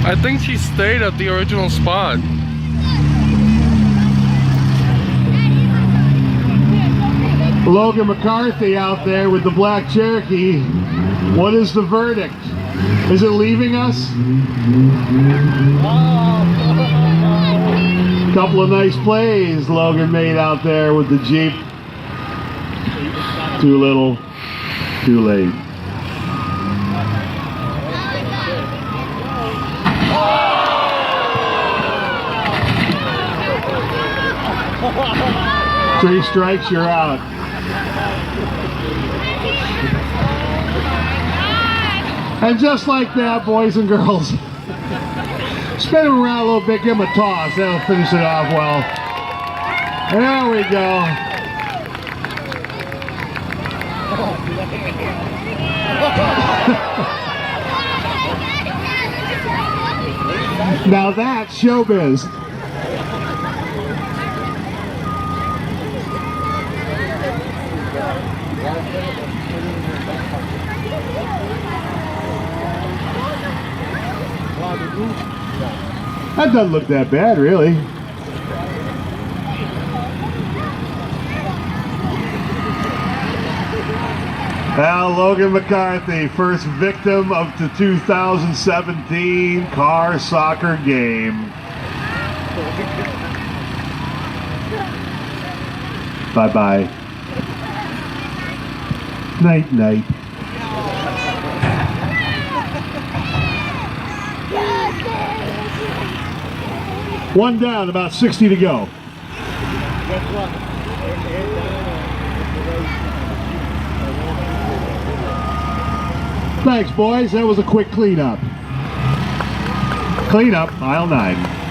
I think she stayed at the original spot. Logan McCarthy out there with the black Cherokee. What is the verdict? Is it leaving us? Couple of nice plays Logan made out there with the Jeep. Too little, too late. Three strikes, you're out. And just like that, boys and girls, spin him around a little bit, give him a toss. That'll finish it off well. There we go. Now that's showbiz. That doesn't look that bad, really. Now, Logan McCarthy, first victim of the 2017 car soccer game. Bye-bye. Night-night. One down, about 60 to go. Thanks, boys. That was a quick cleanup. Cleanup, aisle 9.